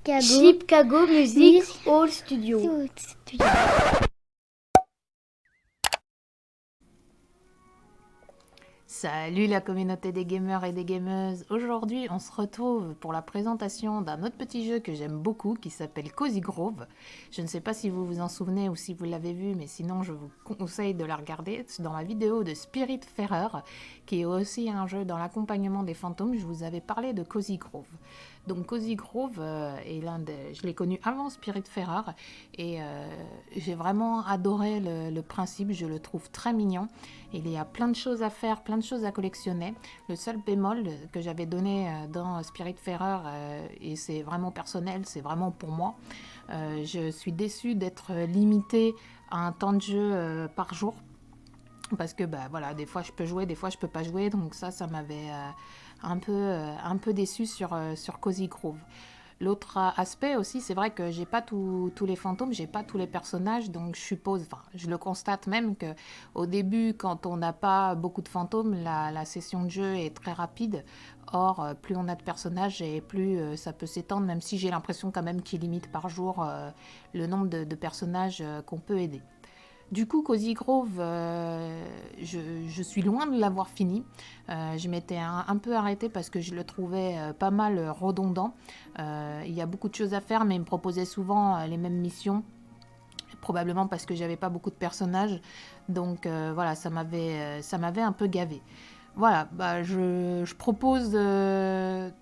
Chicago Music Hall Studio. Salut la communauté des gamers et des gameuses. Aujourd'hui, on se retrouve pour la présentation d'un autre petit jeu que j'aime beaucoup qui s'appelle Cozy Grove. Je ne sais pas si vous vous en souvenez ou si vous l'avez vu, mais sinon je vous conseille de la regarder. Dans ma vidéo de Spiritfarer, qui est aussi un jeu dans l'accompagnement des fantômes, je vous avais parlé de Cozy Grove. Donc Cozy Grove est je l'ai connu avant Spiritfarer et j'ai vraiment adoré le principe, je le trouve très mignon. Il y a plein de choses à faire, plein de choses à collectionner. Le seul bémol que j'avais donné dans Spiritfarer, et c'est vraiment personnel, c'est vraiment pour moi, je suis déçue d'être limitée à un temps de jeu par jour. Parce que voilà, des fois je peux jouer, des fois je peux pas jouer, donc ça m'avait un peu déçue sur Cozy Grove. L'autre aspect aussi, c'est vrai que j'ai pas tous les fantômes, j'ai pas tous les personnages, donc je suppose, enfin je le constate même que au début, quand on n'a pas beaucoup de fantômes, la session de jeu est très rapide. Or, plus on a de personnages et plus ça peut s'étendre, même si j'ai l'impression quand même qu'il limite par jour le nombre de personnages qu'on peut aider. Du coup, Cozy Grove, je suis loin de l'avoir fini. Je m'étais un peu arrêtée parce que je le trouvais pas mal redondant. Il y a beaucoup de choses à faire, mais il me proposait souvent les mêmes missions. Probablement parce que j'avais pas beaucoup de personnages. Donc voilà, ça m'avait un peu gavé. Voilà, je propose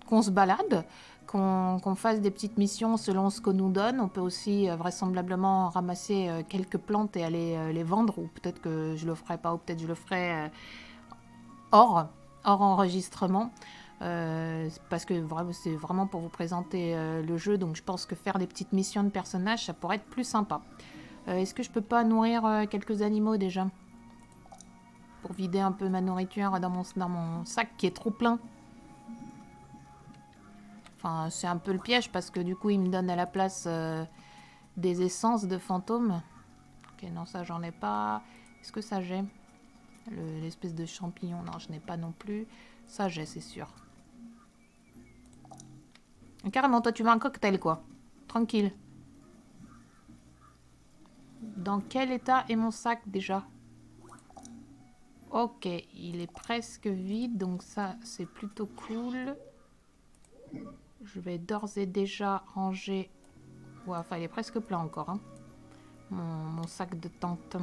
qu'on se balade, qu'on fasse des petites missions selon ce qu'on nous donne. On peut aussi vraisemblablement ramasser quelques plantes et aller les vendre, ou peut-être que je le ferai pas, ou peut-être je le ferai hors enregistrement. Parce que c'est vraiment pour vous présenter le jeu, donc je pense que faire des petites missions de personnages, ça pourrait être plus sympa. Est-ce que je peux pas nourrir quelques animaux déjà ? Pour vider un peu ma nourriture dans mon sac qui est trop plein. Enfin, c'est un peu le piège parce que du coup, il me donne à la place des essences de fantômes. Ok, non, ça, j'en ai pas. Est-ce que ça, j'ai l'espèce de champignon? Non, je n'ai pas non plus. Ça, j'ai, c'est sûr. Et carrément, toi, tu veux un cocktail, quoi. Tranquille. Dans quel état est mon sac, déjà? Ok, il est presque vide, donc ça, c'est plutôt cool. Je vais d'ores et déjà ranger... Ouais, enfin, il est presque plein encore, hein. Mon sac de tente.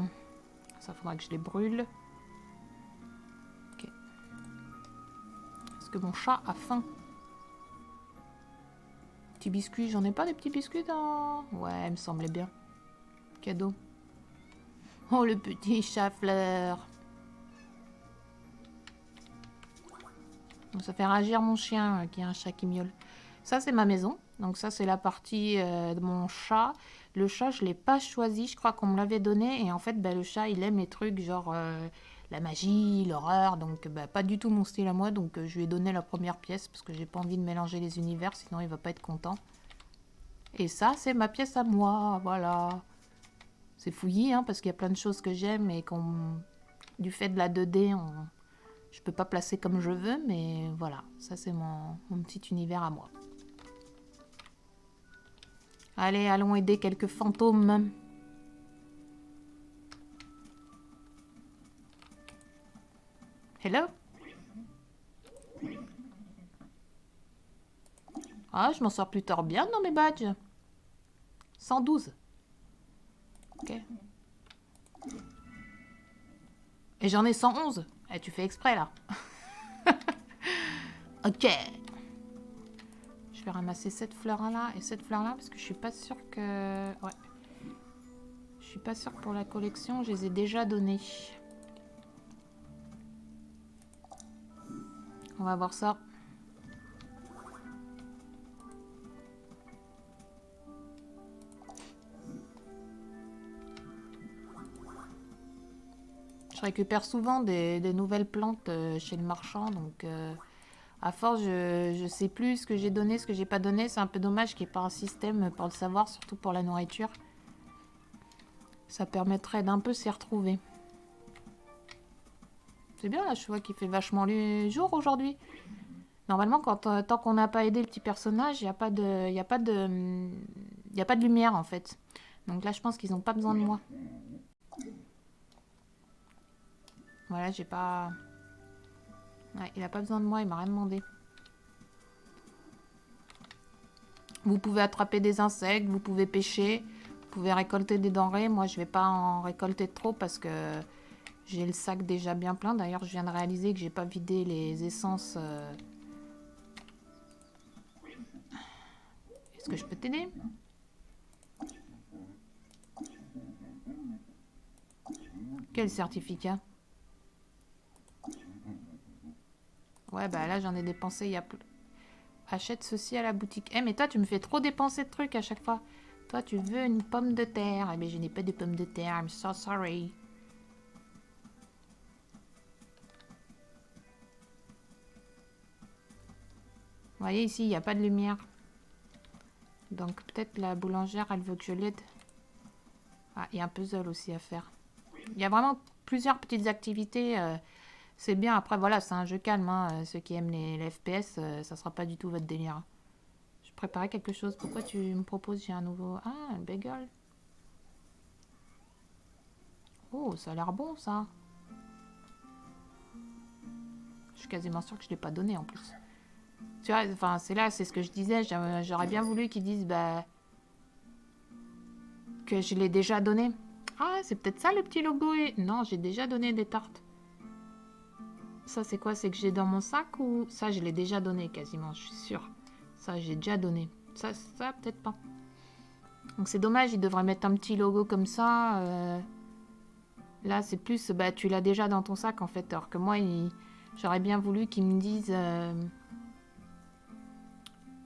Ça, faudra que je les brûle. Ok. Est-ce que mon chat a faim? Petits biscuits, j'en ai pas des petits biscuits dans... Ouais, il me semblait bien. Cadeau. Oh, le petit chat fleur. Donc, ça fait réagir mon chien, qui est un chat qui miaule. Ça, c'est ma maison. Donc ça, c'est la partie de mon chat. Le chat, je ne l'ai pas choisi. Je crois qu'on me l'avait donné. Et en fait, le chat, il aime les trucs genre la magie, l'horreur. Donc pas du tout mon style à moi. Donc je lui ai donné la première pièce parce que j'ai pas envie de mélanger les univers. Sinon, il va pas être content. Et ça, c'est ma pièce à moi. Voilà. C'est fouillis, hein, parce qu'il y a plein de choses que j'aime et du fait de la 2D, je peux pas placer comme je veux. Mais voilà, ça, c'est mon petit univers à moi. Allez, allons aider quelques fantômes. Hello? Ah, je m'en sors plutôt bien dans mes badges. 112. Ok. Et j'en ai 111. Eh, tu fais exprès, là. Ok. Je vais ramasser cette fleur-là et cette fleur-là parce que je suis pas sûre que... Ouais. Je suis pas sûre que pour la collection, je les ai déjà données. On va voir ça. Je récupère souvent des nouvelles plantes chez le marchand, donc à force, je sais plus ce que j'ai donné, ce que j'ai pas donné. C'est un peu dommage qu'il n'y ait pas un système pour le savoir, surtout pour la nourriture. Ça permettrait d'un peu s'y retrouver. C'est bien là, je vois qu'il fait vachement jour aujourd'hui. Normalement, tant qu'on n'a pas aidé le petit personnage, il n'y a pas de... Il y a pas de... Il y a pas de lumière, en fait. Donc là, je pense qu'ils n'ont pas besoin de moi. Voilà, j'ai pas... Ouais, il a pas besoin de moi, il m'a rien demandé. Vous pouvez attraper des insectes, vous pouvez pêcher, vous pouvez récolter des denrées. Moi, je vais pas en récolter trop parce que j'ai le sac déjà bien plein. D'ailleurs, je viens de réaliser que j'ai pas vidé les essences. Est-ce que je peux t'aider? Quel certificat? Ouais, bah là, j'en ai dépensé il y a... Achète ceci à la boutique. Eh, mais toi, tu me fais trop dépenser de trucs à chaque fois. Toi, tu veux une pomme de terre. Eh, mais je n'ai pas de pomme de terre. I'm so sorry. Vous voyez, ici, il n'y a pas de lumière. Donc, peut-être la boulangère, elle veut que je l'aide. Ah, il y a un puzzle aussi à faire. Il y a vraiment plusieurs petites activités. C'est bien. Après, voilà, c'est un jeu calme. Hein. Ceux qui aiment les FPS, ça sera pas du tout votre délire. Je préparais quelque chose. Pourquoi tu me proposes? J'ai un nouveau... Ah, un bagel. Oh, ça a l'air bon, ça. Je suis quasiment sûre que je ne l'ai pas donné, en plus. Tu vois, enfin, c'est là, c'est ce que je disais. J'aurais bien voulu qu'ils disent, bah... que je l'ai déjà donné. Ah, c'est peut-être ça, le petit logo. Non, j'ai déjà donné des tartes. Ça, c'est quoi? C'est que j'ai dans mon sac ou... Ça, je l'ai déjà donné, quasiment, je suis sûre. Ça, j'ai déjà donné. Ça peut-être pas. Donc, c'est dommage, ils devraient mettre un petit logo comme ça. Là, c'est plus, bah, tu l'as déjà dans ton sac, en fait. Alors que moi, j'aurais bien voulu qu'ils me disent...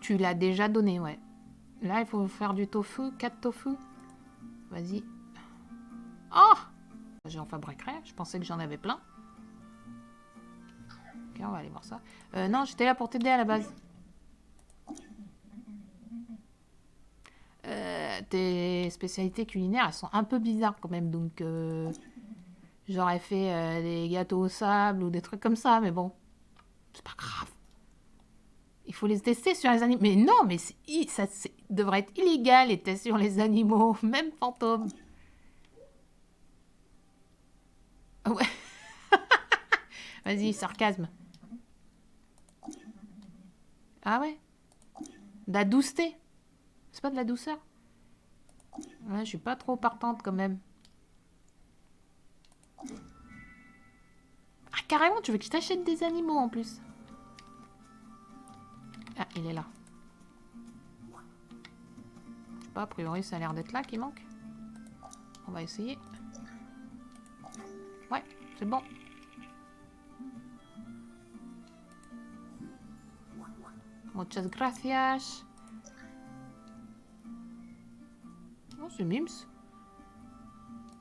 Tu l'as déjà donné, ouais. Là, il faut faire du tofu, 4 tofu. Vas-y. Oh! J'en fabriquerai, je pensais que j'en avais plein. Ok, on va aller voir ça. Non, j'étais là pour t'aider à la base. Tes spécialités culinaires, elles sont un peu bizarres quand même. Donc, j'aurais fait des gâteaux au sable ou des trucs comme ça, mais bon. C'est pas grave. Il faut les tester sur les animaux. Mais non, mais ça devrait être illégal les tests sur les animaux, même fantômes. Ouais. Vas-y, sarcasme. Ah ouais? De la douceté. C'est pas de la douceur? Ouais, je suis pas trop partante quand même. Ah, carrément, tu veux que je t'achète des animaux en plus? Ah, il est là. Je sais pas, a priori, ça a l'air d'être là qui manque. On va essayer. Ouais, c'est bon. Muchas gracias. Oh, c'est Mims.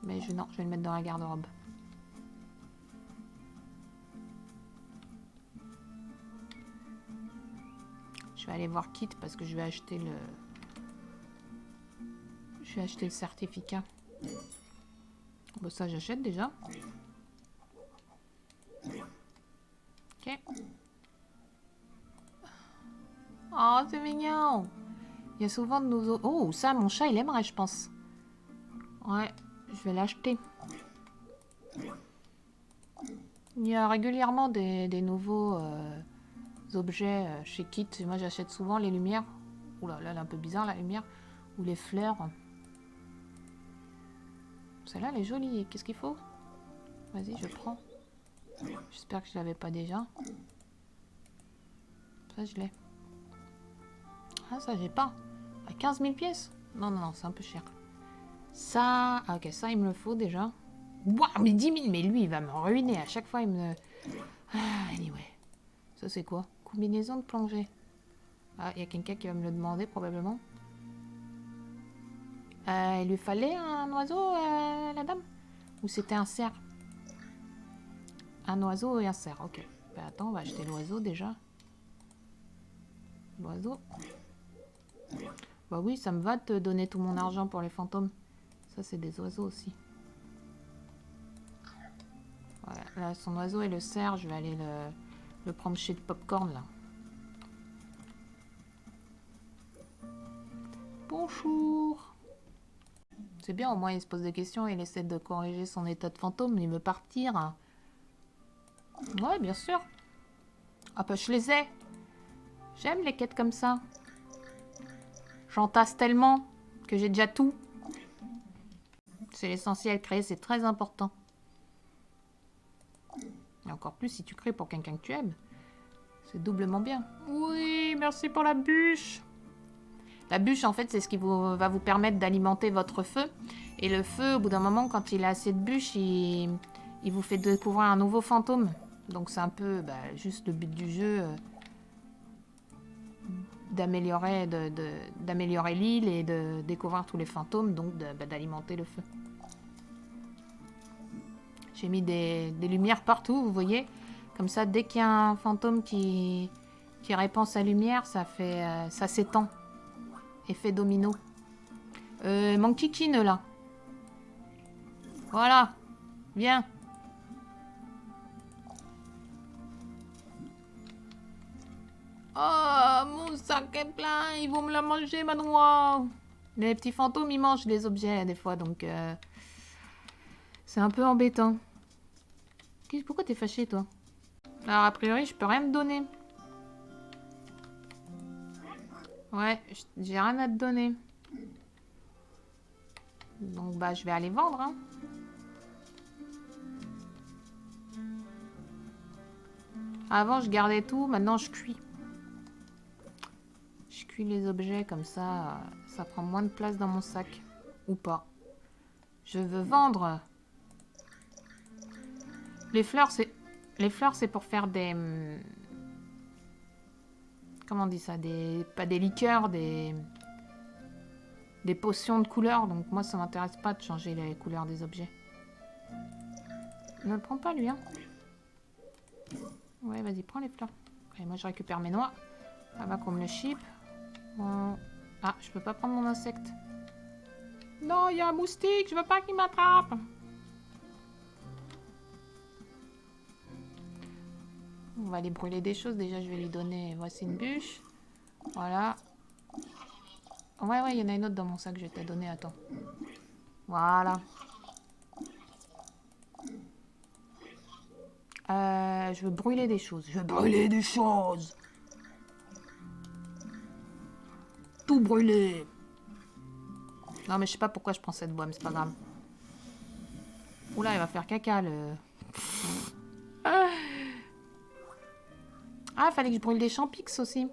Mais non, je vais le mettre dans la garde-robe. Je vais aller voir Kit parce que je vais acheter le... Je vais acheter le certificat. Bon, ça, j'achète déjà. Ok. Oh, c'est mignon. Il y a souvent de nouveaux... Oh, ça, mon chat, il aimerait, je pense. Ouais, je vais l'acheter. Il y a régulièrement des nouveaux objets chez Kit. Moi, j'achète souvent les lumières. Oula, là, elle est un peu bizarre, la lumière. Ou les fleurs. Celle-là, elle est jolie. Qu'est-ce qu'il faut? Vas-y, je prends. J'espère que je l'avais pas déjà. Ça, je l'ai. Ah, ça, j'ai pas. À 15 000 pièces? Non, non, non, c'est un peu cher. Ça... Ah, ok, ça, il me le faut déjà. Waouh, mais 10 000. Mais lui, il va me ruiner. À chaque fois, il me... Ah, anyway. Ça, c'est quoi? Combinaison de plongée. Ah, il y a quelqu'un qui va me le demander, probablement. Il lui fallait un oiseau, la dame? Ou c'était un cerf? Un oiseau et un cerf, ok. Bah, attends, on va acheter l'oiseau, déjà. L'oiseau. Bah oui, ça me va de te donner tout mon argent pour les fantômes. Ça, c'est des oiseaux aussi. Voilà, là, son oiseau et le cerf, je vais aller le prendre chez le Popcorn, là. Bonjour. C'est bien, au moins il se pose des questions, il essaie de corriger son état de fantôme, il veut partir. Ouais, bien sûr. Ah bah je les ai. J'aime les quêtes comme ça. J'en tasse tellement que j'ai déjà tout. C'est l'essentiel, créer c'est très important. Et encore plus si tu crées pour quelqu'un que tu aimes. C'est doublement bien. Oui, merci pour la bûche. La bûche, en fait, c'est ce qui va vous permettre d'alimenter votre feu. Et le feu, au bout d'un moment, quand il a assez de bûches, il vous fait découvrir un nouveau fantôme. Donc c'est un peu juste le but du jeu, d'améliorer l'île et de découvrir tous les fantômes, donc d'alimenter le feu. J'ai mis des lumières partout, vous voyez. Comme ça, dès qu'il y a un fantôme qui répand sa lumière, ça s'étend. Effet domino. Mon kikine, là. Voilà. Viens. Oh, mon sac est plein. Ils vont me la manger, ma noix. Les petits fantômes, ils mangent les objets, des fois, donc... c'est un peu embêtant. Pourquoi t'es fâché, toi? Alors, a priori, je peux rien te donner. Ouais, j'ai rien à te donner. Donc, je vais aller vendre, hein. Avant, je gardais tout. Maintenant, je cuis. Je cuis les objets comme ça. Ça prend moins de place dans mon sac. Ou pas. Je veux vendre. Les fleurs, c'est pour faire des... Comment on dit ça? Pas des liqueurs, des potions de couleurs. Donc moi, ça m'intéresse pas de changer les couleurs des objets. Ne le prends pas, lui, hein. Ouais, vas-y, prends les fleurs. Allez, moi, je récupère mes noix. Avant qu'on me le chip. Bon. Ah, je peux pas prendre mon insecte. Non, il y a un moustique. Je veux pas qu'il m'attrape. On va aller brûler des choses. Déjà, je vais lui donner... Voici une bûche. Voilà. Ouais, il y en a une autre dans mon sac. Je vais te la donner. Attends. Voilà. Je veux brûler des choses. Je veux brûler des choses. Tout brûler. Non, mais je sais pas pourquoi je prends cette boîte, mais c'est pas grave. Oula, il va faire caca, le... Ah, fallait que je brûle des champix aussi.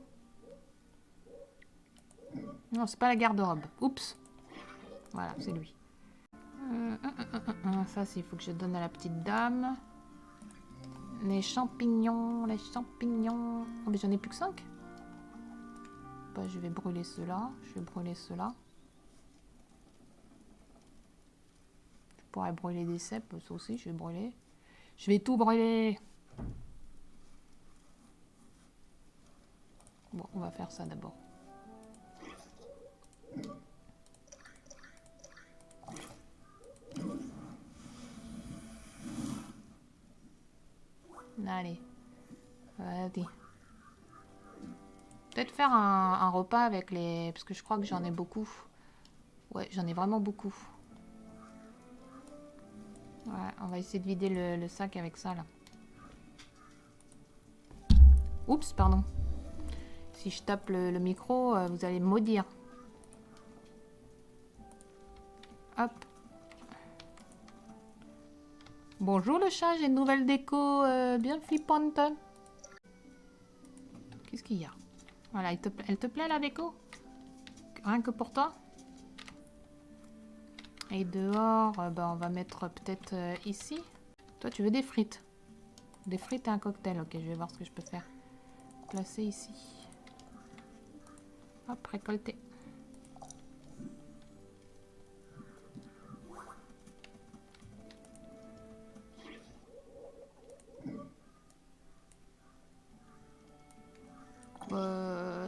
Non, c'est pas la garde-robe. Oups. Voilà, c'est lui. Ça, il faut que je donne à la petite dame. Les champignons, les champignons. Oh, mais j'en ai plus que 5. Je vais brûler ceux-là. Je vais brûler ceux-là. Je pourrais brûler des cèpes, ça aussi, je vais brûler. Je vais tout brûler. Bon, on va faire ça d'abord. Allez. Vas-y. Peut-être faire un repas avec les... Parce que je crois que j'en ai beaucoup. Ouais, j'en ai vraiment beaucoup. Ouais, on va essayer de vider le sac avec ça, là. Oups, pardon. Si je tape le micro, vous allez me maudire. Hop. Bonjour le chat, j'ai une nouvelle déco bien flippante. Qu'est-ce qu'il y a? Voilà, elle te plaît la déco? Rien que pour toi? Et dehors, on va mettre peut-être ici. Toi, tu veux des frites? Des frites et un cocktail. Ok, je vais voir ce que je peux faire. Placer ici. Hop, récolter.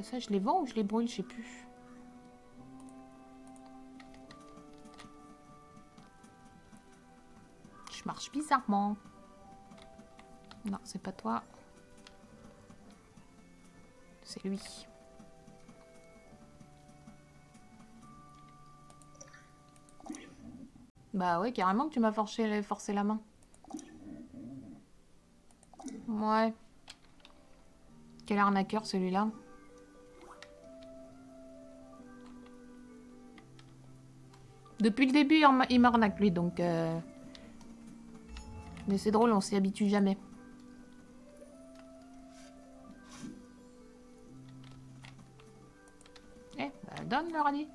Ça, je les vends ou je les brûle? Je sais plus. Je marche bizarrement. Non, c'est pas toi. C'est lui. Bah ouais, carrément que tu m'as forcé la main. Ouais. Quel arnaqueur celui-là. Depuis le début, il m'arnaque lui, donc... Mais c'est drôle, on s'y habitue jamais. Eh, bah donne le radis.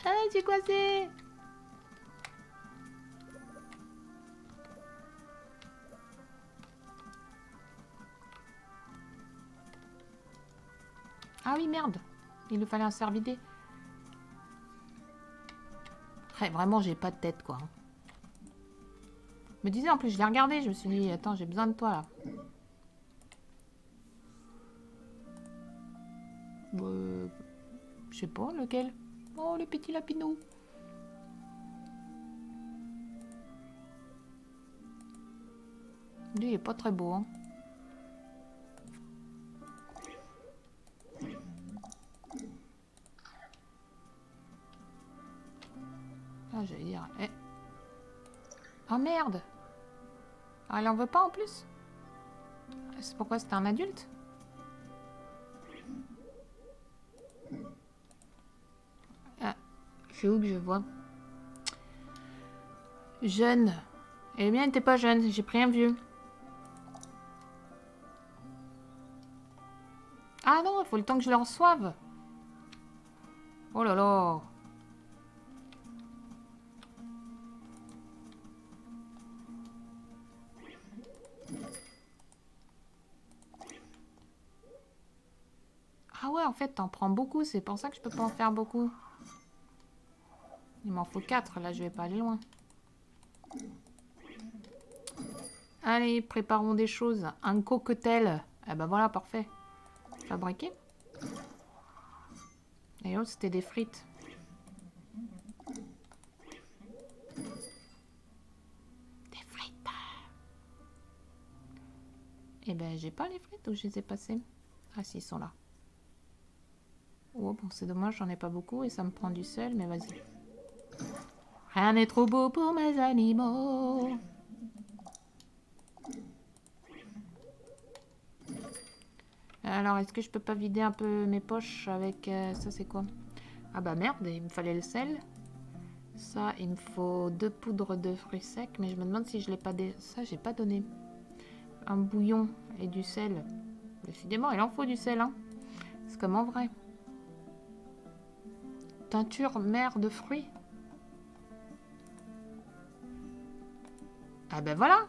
Ah, c'est quoi c'est? Ah oui, merde. Il lui fallait un cervidé. Ouais, vraiment, j'ai pas de tête, quoi. Je me disais, en plus, je l'ai regardé. Je me suis dit, attends, j'ai besoin de toi, là. Je sais pas, lequel? Oh, le petit lapinou. Lui, il est pas très beau, hein. Ah, j'allais dire... Eh. Ah, merde. Ah, elle en veut pas, en plus? C'est pourquoi c'était un adulte? Ah, c'est où que je vois? Jeune. Et le mien n'était pas jeune, j'ai pris un vieux. Ah non, il faut le temps que je le reçoive. Oh là là. Ah ouais, en fait, t'en prends beaucoup, c'est pour ça que je peux pas en faire beaucoup. Il m'en faut 4, là je vais pas aller loin. Allez, préparons des choses. Un cocktail. Ah bah voilà, parfait. Fabriqué. Et l'autre, c'était des frites. Des frites. Eh ben, j'ai pas les frites ou je les ai passées? Ah si, ils sont là. Oh bon, c'est dommage, j'en ai pas beaucoup et ça me prend du sel, mais vas-y. Rien n'est trop beau pour mes animaux. Alors, est-ce que je peux pas vider un peu mes poches avec... ça, c'est quoi? Ah bah merde, il me fallait le sel. Ça, il me faut 2 poudres de fruits secs, mais je me demande si je l'ai pas... Ça, j'ai pas donné. Un bouillon et du sel. Décidément, il en faut du sel, hein. C'est comme en vrai. Teinture mère de fruits. Ah ben voilà.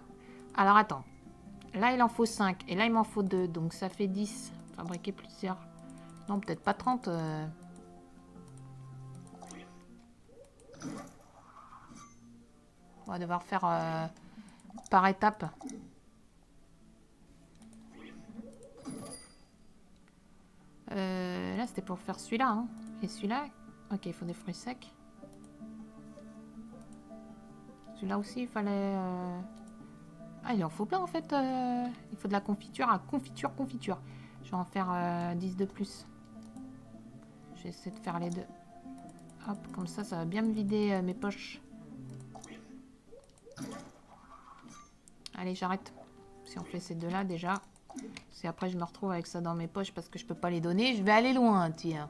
Alors attends. Là, il en faut 5. Et là, il m'en faut 2. Donc ça fait 10. Fabriquer plusieurs. Non, peut-être pas 30. On va devoir faire par étapes. Là, c'était pour faire celui-là. Hein. Et celui-là... Ok, il faut des fruits secs. Celui-là aussi, il fallait... Ah, il en faut plein, en fait. Il faut de la confiture. Ah, confiture. Je vais en faire 10 de plus. Je vais essayer de faire les deux. Hop, comme ça va bien me vider mes poches. Allez, j'arrête. Si on fait ces deux-là, déjà. Si après, je me retrouve avec ça dans mes poches parce que je peux pas les donner, je vais aller loin, tiens.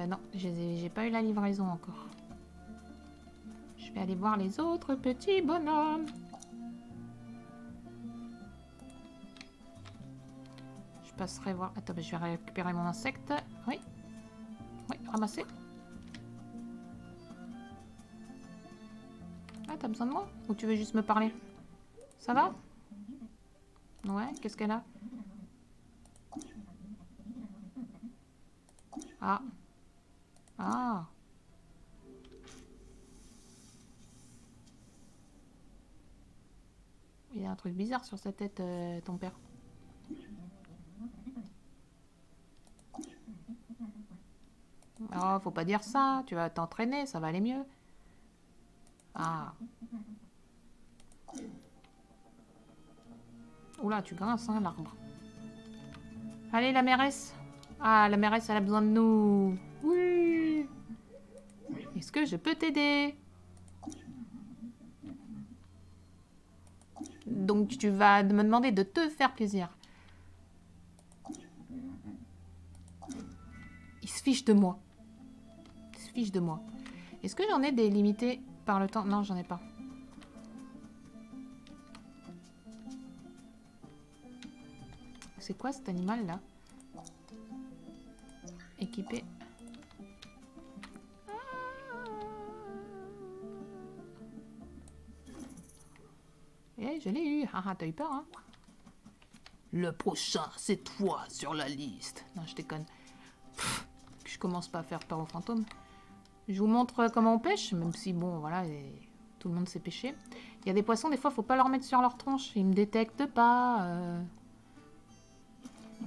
Non, j'ai pas eu la livraison encore. Je vais aller voir les autres petits bonhommes. Je passerai voir... Attends, je vais récupérer mon insecte. Oui. Oui, ramasser. Ah, t'as besoin de moi? Ou tu veux juste me parler? Ça va? Ouais, qu'est-ce qu'elle a? Ah. Ah. Il y a un truc bizarre sur sa tête, ton père. Oh, faut pas dire ça. Tu vas t'entraîner, ça va aller mieux. Ah. Oula, tu grinces, hein, l'arbre. Allez, la mairesse. Ah, la mairesse, elle a besoin de nous. Oui. Est-ce que je peux t'aider? Donc, tu vas me demander de te faire plaisir. Il se fiche de moi. Il se fiche de moi. Est-ce que j'en ai des limités par le temps? Non, j'en ai pas. C'est quoi cet animal là? Équipé. Eh, je l'ai eu. Ah, t'as eu peur, hein? Le prochain, c'est toi sur la liste. Non, je déconne. Pff, je commence pas à faire peur aux fantômes. Je vous montre comment on pêche, même si, bon, voilà, tout le monde sait pêcher. Il y a des poissons, des fois, faut pas leur mettre sur leur tronche. Ils me détectent pas.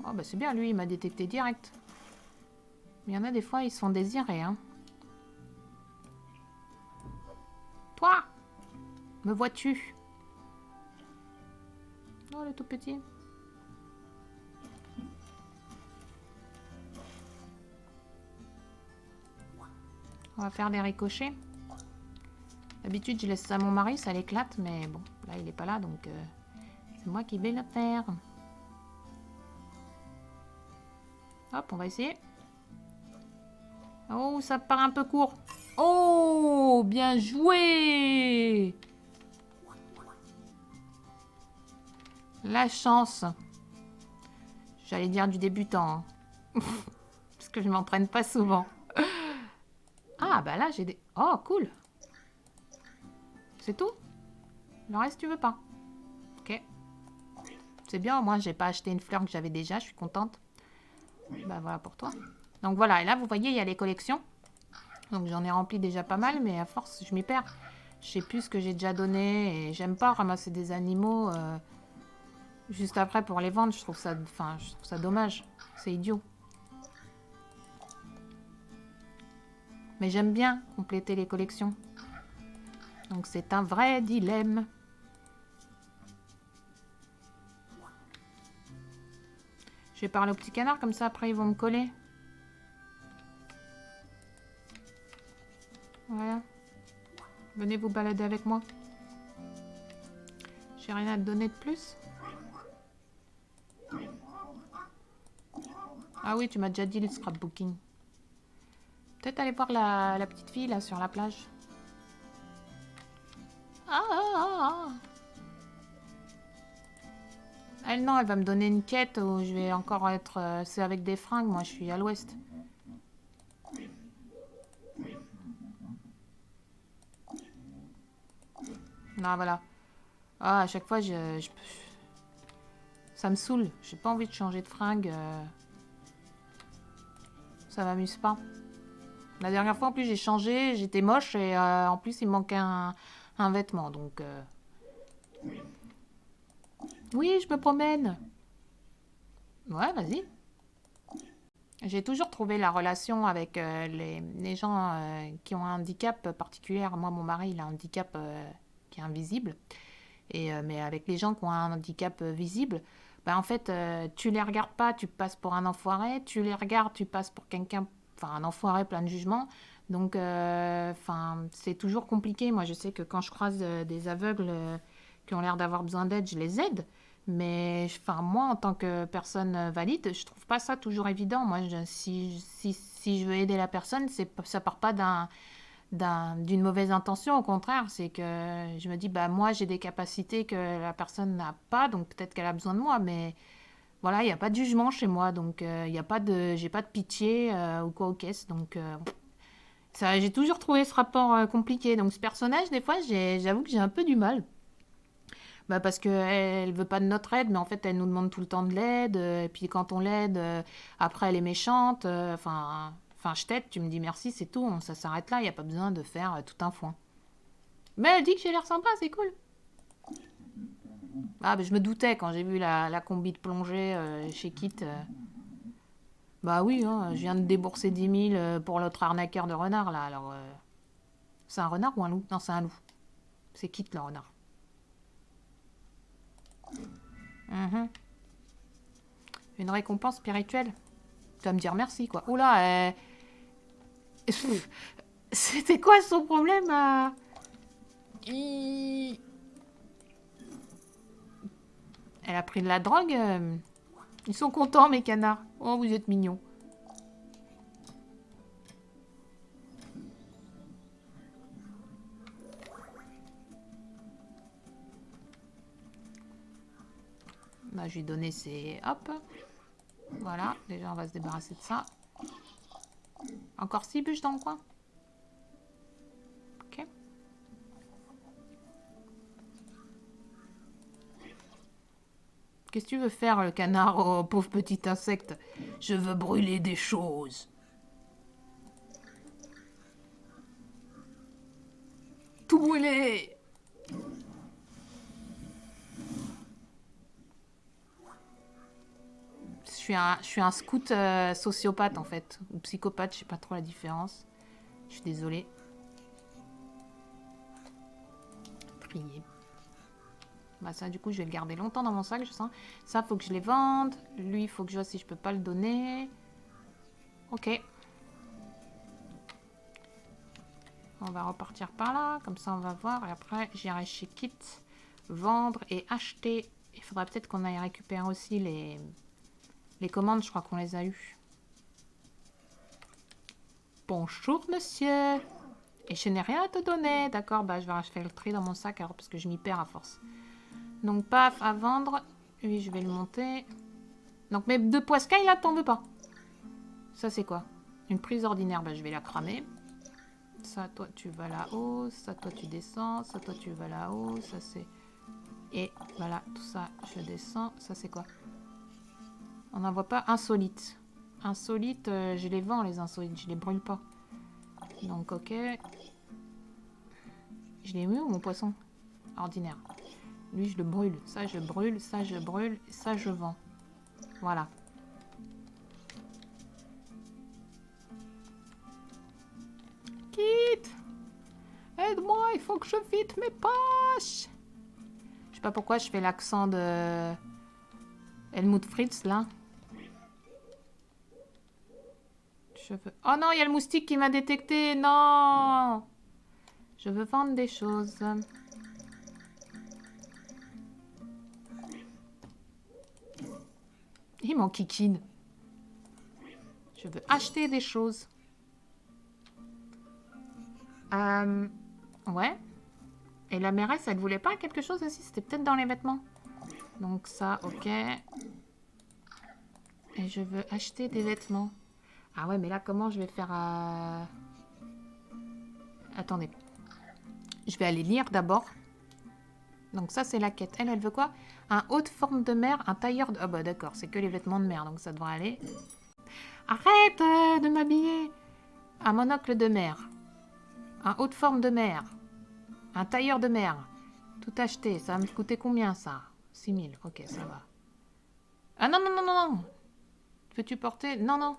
Oh, bah c'est bien, lui, il m'a détecté direct. Mais il y en a des fois, ils se font désirer, hein. Toi! Me vois-tu? Oh, le tout petit. On va faire des ricochets. D'habitude, je laisse ça à mon mari, ça l'éclate, mais bon, là, il est pas là, donc c'est moi qui vais le faire. Hop, on va essayer. Oh, ça part un peu court. Oh, bien joué! La chance. J'allais dire du débutant. Hein. Parce que je m'entraîne pas souvent. Ah, bah là, j'ai des... Oh, cool. C'est tout? Le reste, tu veux pas? Ok. C'est bien, moi, j'ai pas acheté une fleur que j'avais déjà, je suis contente. Bah voilà pour toi. Donc voilà, et là, vous voyez, il y a les collections. Donc j'en ai rempli déjà pas mal, mais à force, je m'y perds. Je sais plus ce que j'ai déjà donné, et j'aime pas ramasser des animaux juste après pour les vendre. Je trouve ça dommage. C'est idiot. Mais j'aime bien compléter les collections. Donc c'est un vrai dilemme. Je vais parler aux petits canards, comme ça après ils vont me coller. Voilà. Venez vous balader avec moi. J'ai rien à te donner de plus. Ah oui, tu m'as déjà dit le scrapbooking. Peut-être aller voir la petite fille là sur la plage. Ah. Elle non, elle va me donner une quête où je vais encore être... c'est avec des fringues, moi je suis à l'ouest. Non, voilà. Ah, à chaque fois, ça me saoule. J'ai pas envie de changer de fringue. Ça m'amuse pas. La dernière fois, en plus, j'ai changé. J'étais moche et en plus, il me manquait un vêtement. Donc... Oui, je me promène. Ouais, vas-y. J'ai toujours trouvé la relation avec les gens qui ont un handicap particulier. Moi, mon mari, il a un handicap qui est invisible. Mais avec les gens qui ont un handicap visible, bah, en fait, tu les regardes pas, tu passes pour un enfoiré. Tu les regardes, tu passes pour quelqu'un, enfin un enfoiré plein de jugements. Donc, c'est toujours compliqué. Moi, je sais que quand je croise des aveugles qui ont l'air d'avoir besoin d'aide, je les aide. Mais moi, en tant que personne valide, je trouve pas ça toujours évident. Moi, si je veux aider la personne, ça part pas d'une mauvaise intention. Au contraire, c'est que je me dis, bah moi, j'ai des capacités que la personne n'a pas, donc peut-être qu'elle a besoin de moi. Mais voilà, il n'y a pas de jugement chez moi, donc j'ai pas de pitié ou quoi aux caisses. Donc j'ai toujours trouvé ce rapport compliqué. Donc ce personnage, des fois, j'avoue que j'ai un peu du mal. Bah parce qu'elle veut pas de notre aide, mais en fait, elle nous demande tout le temps de l'aide. Et puis quand on l'aide, après, elle est méchante. Je t'aide, tu me dis merci, c'est tout. Ça s'arrête là, il n'y a pas besoin de faire tout un foin. Mais elle dit que j'ai l'air sympa, c'est cool. Ah, bah, je me doutais quand j'ai vu la combi de plongée chez Kit. Bah oui, hein, je viens de débourser 10 000 pour l'autre arnaqueur de renard, là. Alors, c'est un renard ou un loup? Non, c'est un loup. C'est Kit, le renard. Mhm. Une récompense spirituelle. Tu vas me dire merci, quoi. Oula, c'était quoi son problème Elle a pris de la drogue. Ils sont contents, mes canards. Oh, vous êtes mignons. Bah, je lui ai donné ses... Hop. Voilà, déjà on va se débarrasser de ça. Encore 6 bûches dans le coin. Ok. Qu'est-ce que tu veux faire, le canard? Oh, pauvre petit insecte. Je veux brûler des choses. Tout brûler. Je suis un scout sociopathe, en fait. Ou psychopathe, je sais pas trop la différence. Je suis désolée. Trier. Bah ça, du coup, je vais le garder longtemps dans mon sac, je sens. Ça, faut que je les vende. Lui, il faut que je vois si je peux pas le donner. Ok. On va repartir par là. Comme ça, on va voir. Et après, j'irai chez Kit. Vendre et acheter. Il faudra peut-être qu'on aille récupérer aussi les commandes. Je crois qu'on les a eues. Bonjour, monsieur. Et je n'ai rien à te donner. D'accord, bah je vais faire le tri dans mon sac alors parce que je m'y perds à force. Donc, paf, à vendre. Oui, je vais le monter. Donc, mes 2 poiscailles, là, t'en veux pas. Ça, c'est quoi? Une prise ordinaire, bah, je vais la cramer. Ça, toi, tu vas là-haut. Ça, toi, tu descends. Ça, toi, tu vas là-haut. Ça, c'est... Et voilà, tout ça, je descends. Ça, c'est quoi? On n'en voit pas. Insolite. Insolite, je les vends, les insolites. Je les brûle pas. Donc, ok. Je l'ai mis où, mon poisson? Ordinaire. Lui, je le brûle. Ça, je brûle. Ça, je brûle. Ça, je vends. Voilà. Quitte! Aide-moi, il faut que je vide mes poches! Je sais pas pourquoi je fais l'accent de... Helmut Fritz, là. Je veux... Oh non, il y a le moustique qui m'a détecté. Non! Je veux vendre des choses. Il m'enquiquine. Je veux acheter des choses. Ouais. Et la mairesse, elle voulait pas quelque chose aussi? C'était peut-être dans les vêtements. Donc ça, ok. Et je veux acheter des vêtements. Ah ouais, mais là, comment je vais faire à... Attendez. Je vais aller lire d'abord. Donc ça, c'est la quête. Elle veut quoi? Un haute forme de mer, un tailleur de... Ah bah d'accord, c'est que les vêtements de mer, donc ça devrait aller. Arrête de m'habiller. Un monocle de mer. Un haute forme de mer. Un tailleur de mer. Tout acheté. Ça va me coûter combien, ça? 6 000. Ok, ça va. Ah non, non, non, non, non. Peux-tu porter? Non, non.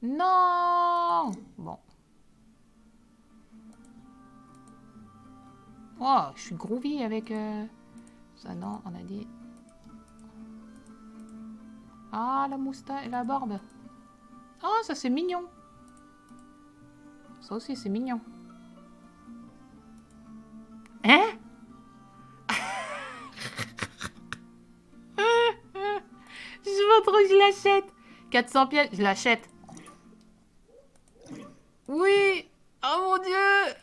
Non. Bon. Oh, je suis groovy avec... Ça, non, on a dit... Ah, la moustache et la barbe. Oh, ça, c'est mignon. Ça aussi, c'est mignon. Hein? Je veux trop que je l'achète. 400 pièces, je l'achète. Oui. Oh mon Dieu.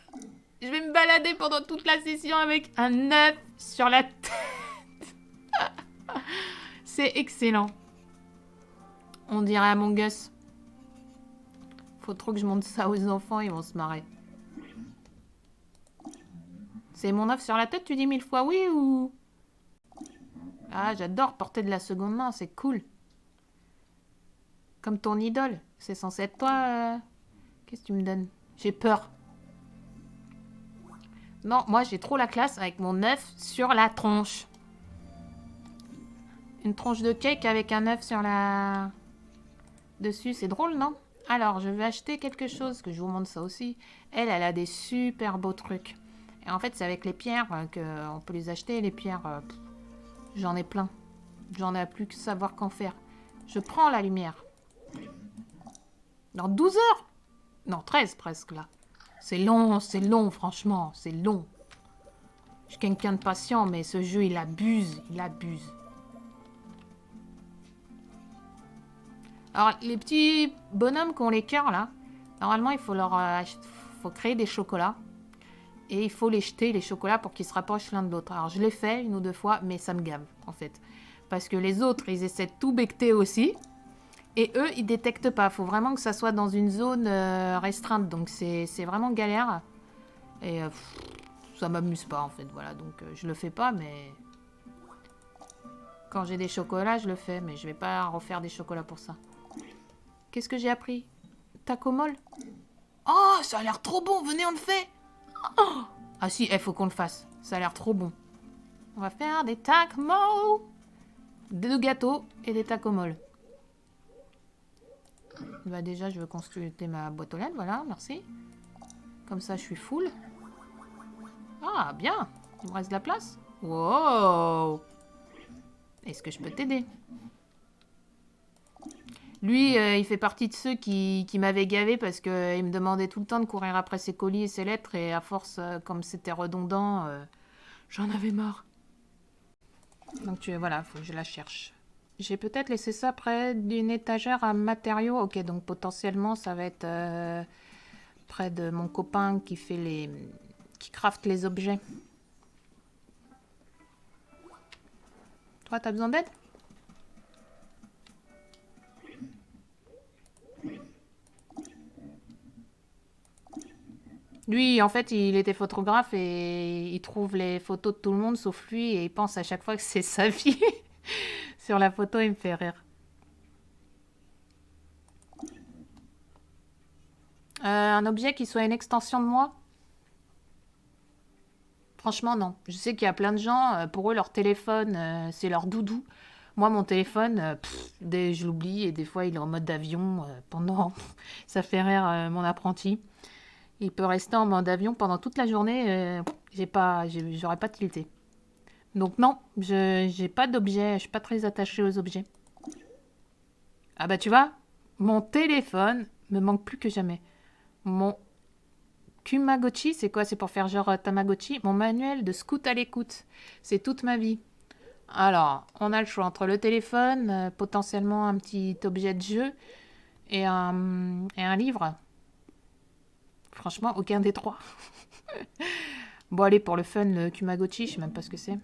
Je vais me balader pendant toute la session avec un œuf sur la tête. C'est excellent. On dirait Among Us. Faut trop que je montre ça aux enfants, ils vont se marrer. C'est mon œuf sur la tête, tu dis 1000 fois oui ou... Ah, j'adore porter de la seconde main, c'est cool. Comme ton idole. C'est censé être toi. Qu'est-ce que tu me donnes? J'ai peur. Non, moi j'ai trop la classe avec mon œuf sur la tronche. Une tronche de cake avec un œuf sur la... Dessus, c'est drôle, non? Alors, je vais acheter quelque chose, que je vous montre ça aussi. Elle a des super beaux trucs. Et en fait, c'est avec les pierres qu'on peut les acheter. Les pierres, j'en ai plein. J'en ai plus que savoir qu'en faire. Je prends la lumière. Dans 12 heures? Non, 13 presque, là. C'est long, franchement, c'est long. Je suis quelqu'un de patient, mais ce jeu, il abuse, il abuse. Alors, les petits bonhommes qui ont les cœurs, là, normalement, il faut leur faut créer des chocolats. Et il faut les jeter, les chocolats, pour qu'ils se rapprochent l'un de l'autre. Alors, je l'ai fait 1 ou 2 fois, mais ça me gave, en fait. Parce que les autres, ils essaient de tout becter aussi. Et eux, ils détectent pas. Il faut vraiment que ça soit dans une zone restreinte. Donc, c'est vraiment galère. Et ça m'amuse pas, en fait. Voilà, donc je le fais pas, mais... Quand j'ai des chocolats, je le fais. Mais je vais pas refaire des chocolats pour ça. Qu'est-ce que j'ai appris? Taco molle? Oh, ça a l'air trop bon. Venez, on le fait. Oh, ah si, il faut qu'on le fasse. Ça a l'air trop bon. On va faire des tacos. 2 gâteaux et des tacos molles. Bah déjà, je veux consulter ma boîte aux lettres. Voilà, merci. Comme ça, je suis full. Ah, bien. Il me reste de la place. Wow. Est-ce que je peux t'aider? Lui, il fait partie de ceux qui m'avaient gavé parce qu'il me demandait tout le temps de courir après ses colis et ses lettres. Et à force, comme c'était redondant, j'en avais marre. Donc voilà, faut que je la cherche. J'ai peut-être laissé ça près d'une étagère à matériaux. Ok, donc potentiellement, ça va être près de mon copain qui fait qui crafte les objets. Toi, t'as besoin d'aide? Lui, en fait, il était photographe et il trouve les photos de tout le monde sauf lui et il pense à chaque fois que c'est sa vie. Sur la photo, il me fait rire. Un objet qui soit une extension de moi? Franchement, non. Je sais qu'il y a plein de gens, pour eux, leur téléphone, c'est leur doudou. Moi, mon téléphone, je l'oublie et des fois, il est en mode avion pendant... Ça fait rire mon apprenti. Il peut rester en mode avion pendant toute la journée. J'aurais pas tilté. Donc non, j'ai pas d'objet. Je suis pas très attachée aux objets. Ah bah tu vois, mon téléphone me manque plus que jamais. Mon Kumagotchi, c'est quoi? C'est pour faire genre Tamagotchi. Mon manuel de scout à l'écoute. C'est toute ma vie. Alors, on a le choix entre le téléphone, potentiellement un petit objet de jeu et un livre. Franchement, aucun des trois. Bon, allez, pour le fun, le Kumagotchi, je sais même pas ce que c'est.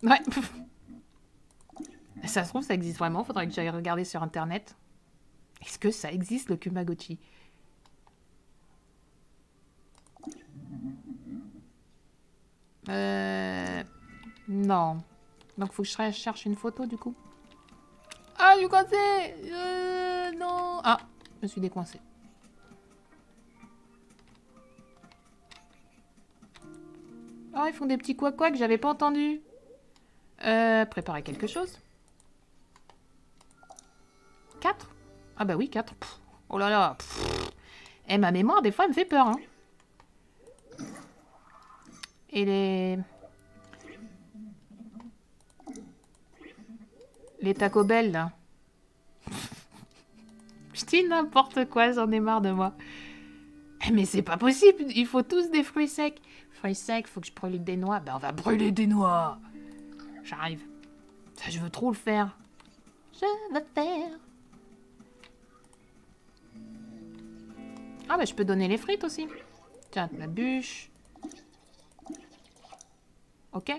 Ouais. Ça se trouve, ça existe vraiment. Faudrait que j'aille regarder sur internet. Est-ce que ça existe, le Kumagotchi? Non. Donc, faut que je cherche une photo, du coup. Ah, je suis coincée. Non. Ah, je me suis décoincée. Oh, ils font des petits quoi que j'avais pas entendu. Préparer quelque chose. 4? Ah bah oui, 4. Pff, oh là là. Et ma mémoire, des fois, elle me fait peur. Hein. Et les Taco Bell, là. Je dis n'importe quoi, j'en ai marre de moi. Mais c'est pas possible, il faut tous des fruits secs. Fruits secs, faut que je brûle des noix. Ben on va brûler des noix. J'arrive. Ça, je veux trop le faire. Je veux faire. Ah bah je peux donner les frites aussi. Tiens, la bûche. Ok.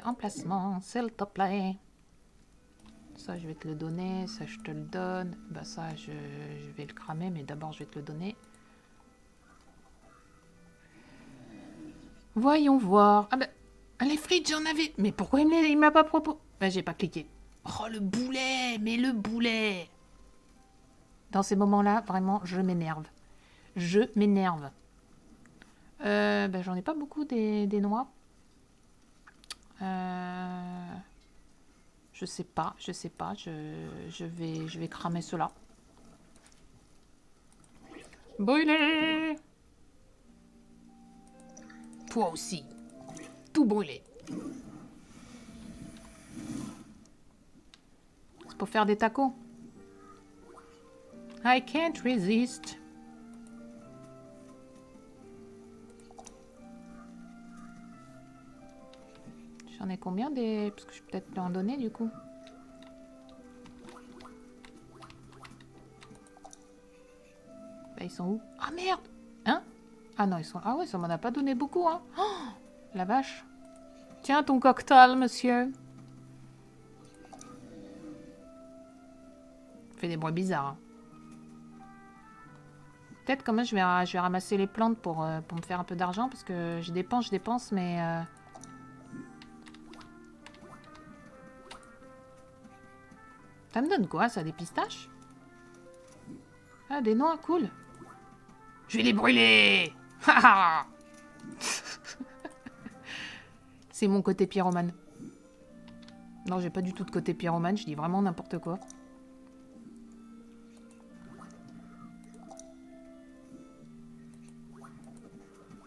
Emplacement, s'il te plaît. Ça, je vais te le donner. Ça, je te le donne. Bah ça, je vais le cramer, mais d'abord, je vais te le donner. Voyons voir. Ah bah, les frites, j'en avais. Mais pourquoi il m'a pas proposé? Bah, j'ai pas cliqué. Oh, le boulet. Mais le boulet. Dans ces moments-là, vraiment, je m'énerve. Je m'énerve. Bah, j'en ai pas beaucoup des noix. Je sais pas. Je vais cramer cela. Brûlé. Toi aussi. Tout brûlé. Pour faire des tacos. I can't resist. J'en ai combien des... Parce que je peux peut-être leur en donner du coup. Bah, ils sont où? Ah merde! Hein? Ah non, ils sont... Ah ouais, ça m'en a pas donné beaucoup, hein. Oh, la vache. Tiens ton cocktail, monsieur. Fait des bruits bizarres. Hein. Peut-être quand même je vais ramasser les plantes pour me faire un peu d'argent parce que je dépense, mais... Ça me donne quoi, ça? Des pistaches? Ah, des noix, cool. Je vais les brûler. C'est mon côté pyromane. Non, j'ai pas du tout de côté pyromane, je dis vraiment n'importe quoi.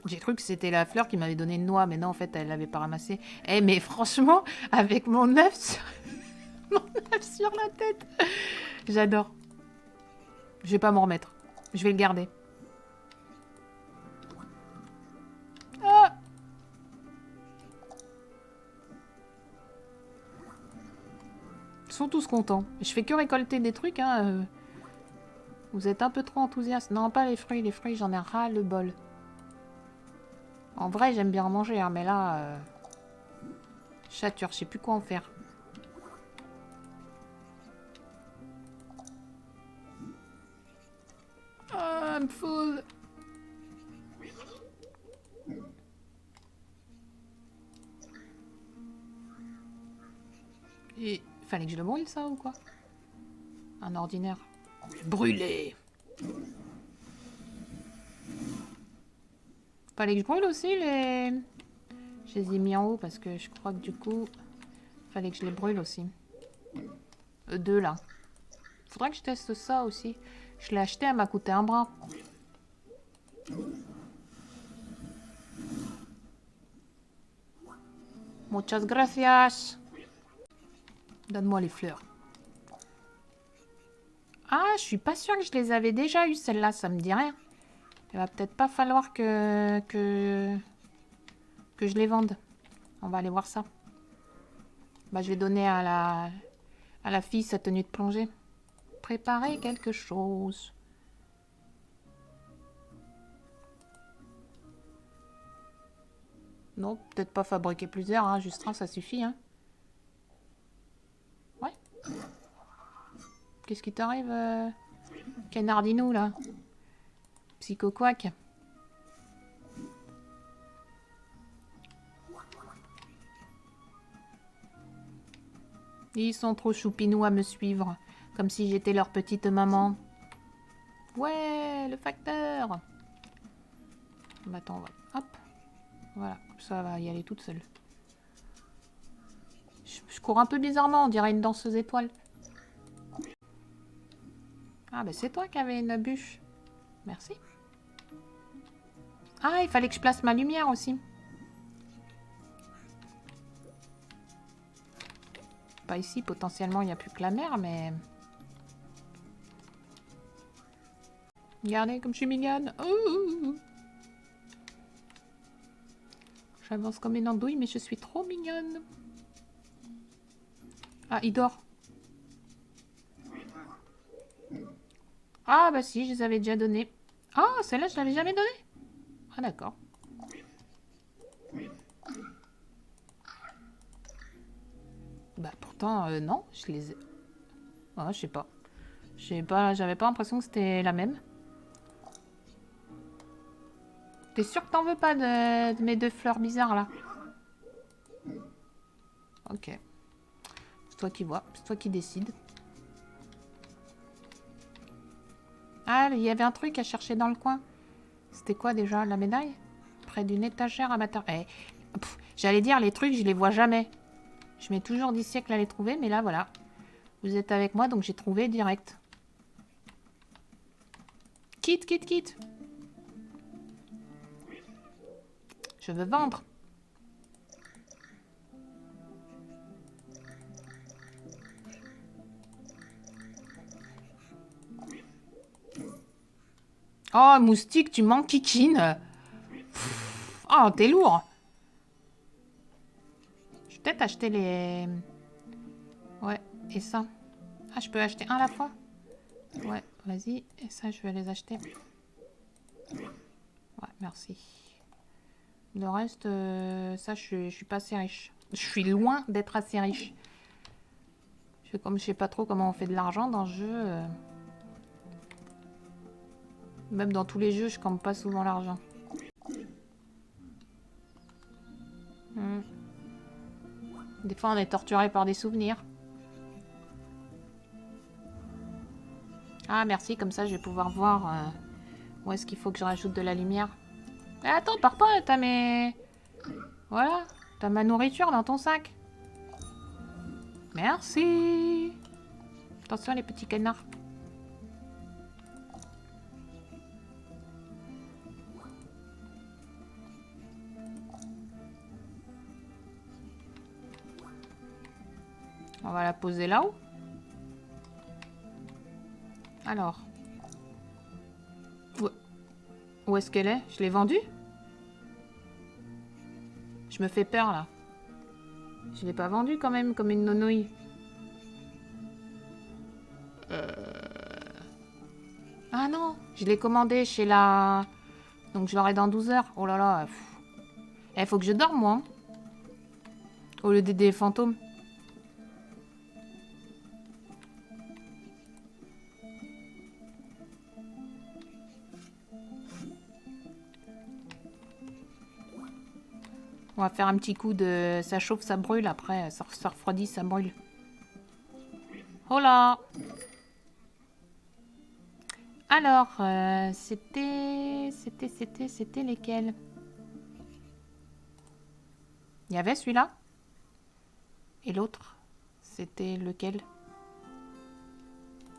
J'ai cru que c'était la fleur qui m'avait donné une noix, mais non, en fait, elle l'avait pas ramassée. Eh, mais franchement, avec mon œuf sur... mon œuf sur la tête, j'adore. Je vais pas m'en remettre. Je vais le garder. Ah! Ils sont tous contents. Je fais que récolter des trucs, hein. Vous êtes un peu trop enthousiaste. Non, pas les fruits. Les fruits, j'en ai ras le bol. En vrai, j'aime bien en manger, hein, mais là... Chature, je sais plus quoi en faire. Oh, I'm full. Et... Fallait que je le brûle, ça, ou quoi? Un ordinaire. Brûler. Fallait que je brûle aussi les... Je les ai mis en haut parce que je crois que du coup... Fallait que je les brûle aussi. Deux là. Faudrait que je teste ça aussi. Je l'ai acheté, elle m'a coûté un bras. Muchas gracias. Donne-moi les fleurs. Ah, je suis pas sûre que je les avais déjà eues, celles-là, ça me dit rien. Il va peut-être pas falloir que je les vende. On va aller voir ça. Bah, je vais donner à la fille sa tenue de plongée. Préparer quelque chose. Non, peut-être pas fabriquer plusieurs, hein. Juste un, ça suffit, hein. Ouais. Qu'est-ce qui t'arrive, Canardinou, là? Psycho-quack. Ils sont trop choupinous à me suivre, comme si j'étais leur petite maman. Ouais, le facteur. Bah, attends, on va... Hop. Voilà, ça va y aller toute seule. Je cours un peu bizarrement, on dirait une danseuse étoile. Ah, bah c'est toi qui avais une bûche. Merci. Ah, il fallait que je place ma lumière aussi. Pas ici, potentiellement, il n'y a plus que la mer, mais... Regardez comme je suis mignonne. Ouh. J'avance comme une andouille, mais je suis trop mignonne. Ah, il dort. Ah, bah si, je les avais déjà donnés. Ah, celle-là, je l'avais jamais donnée. Ah, d'accord. Bah pourtant, non, je les ai... Ah, je sais pas. J'avais pas l'impression que c'était la même. T'es sûr que t'en veux pas de mes deux fleurs bizarres, là? Ok. C'est toi qui vois, c'est toi qui décide. Ah, il y avait un truc à chercher dans le coin. C'était quoi déjà, la médaille? Près d'une étagère amateur. Eh, j'allais dire, les trucs, je les vois jamais. Je mets toujours 10 siècles à les trouver, mais là, voilà. Vous êtes avec moi, donc j'ai trouvé direct. Quitte, quitte, quitte. Je veux vendre. Oh, moustique, tu m'enquiquines. Oh, t'es lourd. Je vais peut-être acheter les... Ouais, et ça. Ah, je peux acheter un à la fois? Ouais, vas-y. Et ça, je vais les acheter. Ouais, merci. Le reste, ça, je suis pas assez riche. Je suis loin d'être assez riche. Comme je sais pas trop comment on fait de l'argent dans ce jeu. Même dans tous les jeux, je campe pas souvent l'argent. Des fois, on est torturé par des souvenirs. Ah, merci. Comme ça, je vais pouvoir voir où est-ce qu'il faut que je rajoute de la lumière. Eh, attends, pars pas. T'as mes... Voilà. T'as ma nourriture dans ton sac. Merci. Attention, les petits canards. On va la poser là-haut. Alors. Où est-ce qu'elle est? Je l'ai vendue? Je me fais peur, là. Je l'ai pas vendue, quand même, comme une nonouille. Ah non, je l'ai commandée chez la... Donc je l'aurai dans 12 heures. Oh là là. Il faut que je dorme, moi. Hein. Au lieu d'aider les fantômes. On va faire un petit coup de... Ça chauffe, ça brûle. Après, ça refroidit, ça brûle. Oh là! Alors, c'était lesquels? Il y avait celui-là? Et l'autre? C'était lequel?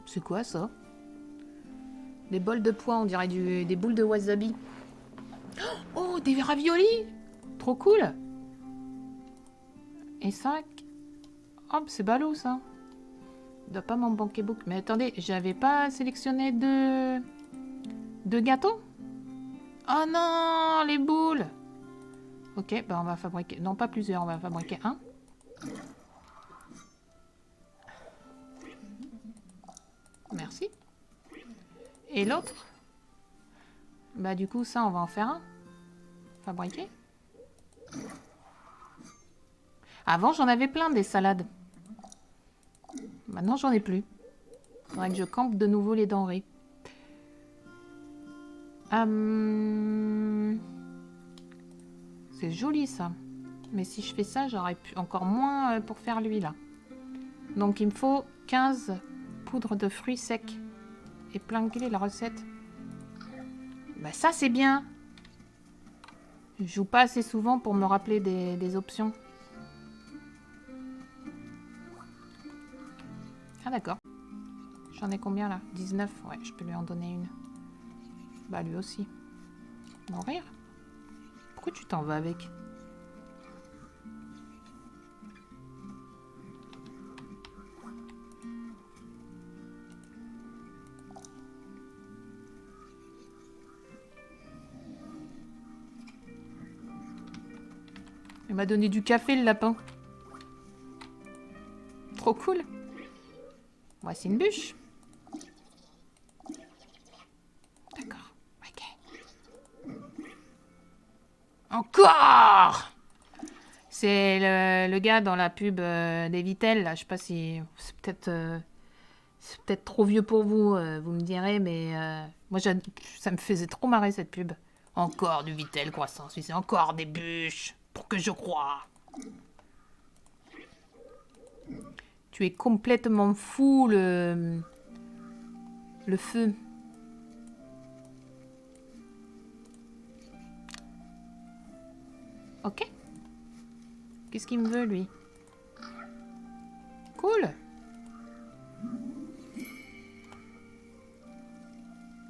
C'est quoi, ça? Des bols de pois, on dirait des boules de wasabi. Oh, des raviolis! Trop cool! Et 5. Oh, c'est ballot, ça. Il doit pas m'en manquer beaucoup. Mais attendez, j'avais pas sélectionné deux gâteaux? Oh non, les boules! Ok, bah on va fabriquer... Non, pas plusieurs, on va fabriquer un. Merci. Et l'autre? Bah du coup, ça, on va en faire un. Fabriquer. Avant, j'en avais plein des salades. Maintenant, j'en ai plus. Faudrait que je campe de nouveau les denrées. C'est joli, ça. Mais si je fais ça, j'aurais pu encore moins pour faire lui, là. Donc, il me faut 15 poudres de fruits secs. Et planquer la recette. Bah ça, c'est bien. Je joue pas assez souvent pour me rappeler des options. Ah d'accord. J'en ai combien là? 19. Ouais, je peux lui en donner une. Bah lui aussi. Mourir? Pourquoi tu t'en vas avec? Il m'a donné du café, le lapin. Trop cool. Voici une bûche. D'accord. Ok. Encore! C'est le gars dans la pub des Vittel, là. Je sais pas si... C'est peut-être trop vieux pour vous, vous me direz, mais... moi, ça me faisait trop marrer, cette pub. Encore du Vittel croissance, c'est encore des bûches. Pour que je croie. Tu es complètement fou, le feu. Ok. Qu'est-ce qu'il me veut, lui? Cool.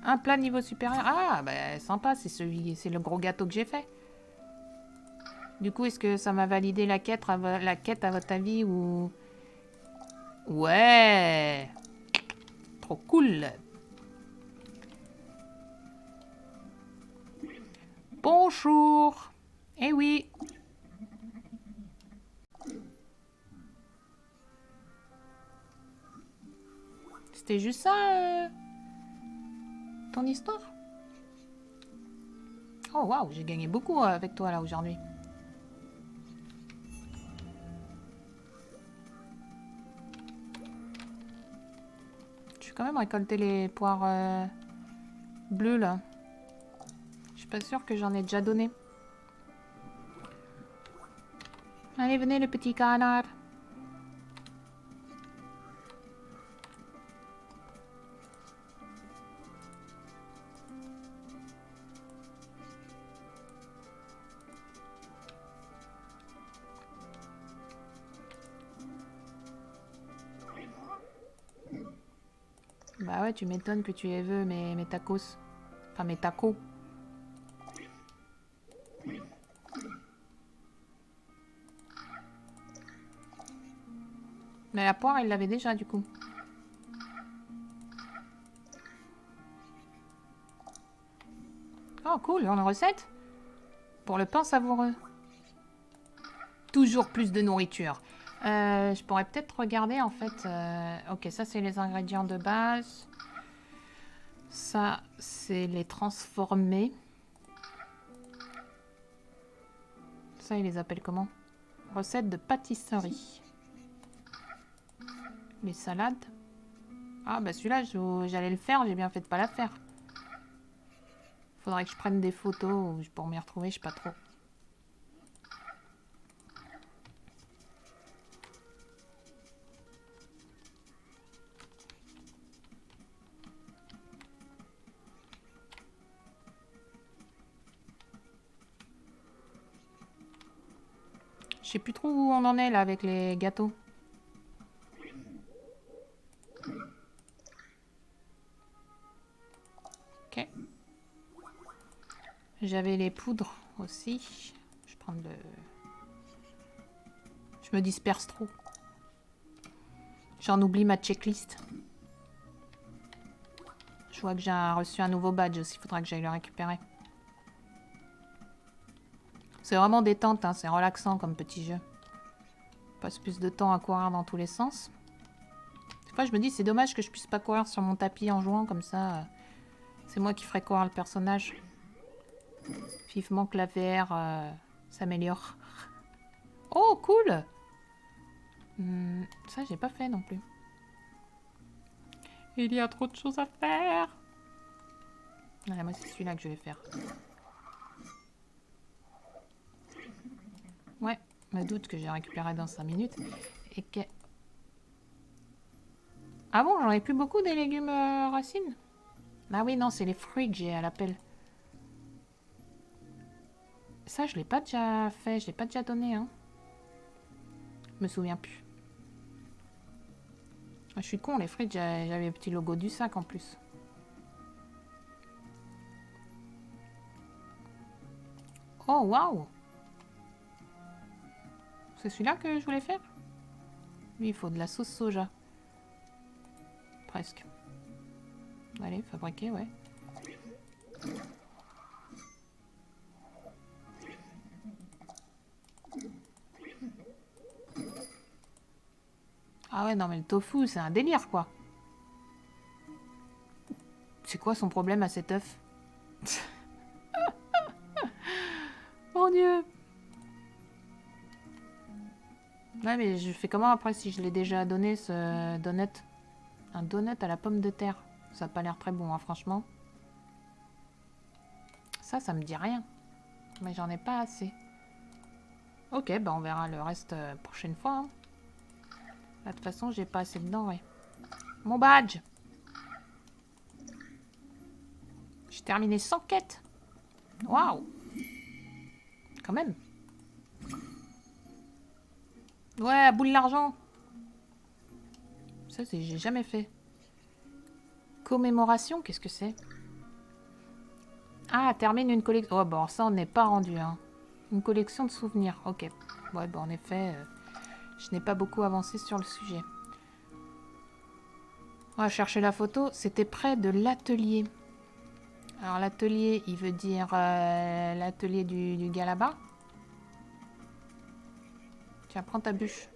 Un plat niveau supérieur. Ah, bah sympa, c'est le gros gâteau que j'ai fait. Du coup, est-ce que ça m'a validé la quête à votre avis ou... Ouais. Trop cool. Bonjour. Eh oui. C'était juste ça, ton histoire? Oh waouh, j'ai gagné beaucoup avec toi là aujourd'hui. Je vais quand même récolter les poires bleues là. Je suis pas sûre que j'en ai déjà donné. Allez, venez le petit canard. Bah ouais, tu m'étonnes que tu aies vu mes tacos. Enfin, mes tacos. Mais la poire, il l'avait déjà, du coup. Oh, cool, une recette pour le pain savoureux. Toujours plus de nourriture. Je pourrais peut-être regarder, en fait... Ok, ça, c'est les ingrédients de base. Ça, c'est les transformés. Ça, ils les appellent comment? Recette de pâtisserie. Les salades. Ah, bah celui-là, j'allais le faire, j'ai bien fait de pas la faire. Faudrait que je prenne des photos pour m'y retrouver, je sais pas trop. Je sais plus trop où on en est là avec les gâteaux. Ok. J'avais les poudres aussi. Je vais prendre le... Je me disperse trop. J'en oublie ma checklist. Je vois que j'ai reçu un nouveau badge aussi. Il faudra que j'aille le récupérer. C'est vraiment détente, hein, c'est relaxant comme petit jeu. Je passe plus de temps à courir dans tous les sens. Des fois, je me dis, c'est dommage que je puisse pas courir sur mon tapis en jouant comme ça. C'est moi qui ferai courir le personnage. Vivement que la VR s'améliore. Oh, cool! Ça, j'ai pas fait non plus. Il y a trop de choses à faire. Ah, moi, c'est celui-là que je vais faire. Ouais, me doute que j'ai récupéré dans 5 minutes. Et que... Ah bon, j'en ai plus beaucoup des légumes racines? Ah oui, non, c'est les fruits que j'ai à l'appel. Ça, je l'ai pas déjà fait, je l'ai pas déjà donné, hein. Je me souviens plus. Je suis con, les frites, j'avais le petit logo du sac en plus. Oh, waouh! C'est celui-là que je voulais faire? Lui, il faut de la sauce soja. Presque. Allez, fabriquer, ouais. Ah ouais, non, mais le tofu, c'est un délire, quoi. C'est quoi son problème à cet œuf? Mon Dieu! Ouais, mais je fais comment après si je l'ai déjà donné, ce donut? Un donut à la pomme de terre. Ça a pas l'air très bon, hein, franchement. Ça me dit rien. Mais j'en ai pas assez. Ok, bah on verra le reste prochaine fois. Hein. Là, de toute façon, j'ai pas assez dedans, ouais. Mon badge! J'ai terminé 100 quêtes. Waouh! Quand même. Ouais, à bout de l'argent. Ça, j'ai jamais fait. Commémoration, qu'est-ce que c'est? Ah, termine une collection. Oh, bon, ça, on n'est pas rendu. Hein. Une collection de souvenirs. Ok. Ouais, bon, en effet, je n'ai pas beaucoup avancé sur le sujet. On va chercher la photo. C'était près de l'atelier. Alors l'atelier, il veut dire l'atelier du gars là-bas. Tiens, prends ta bûche.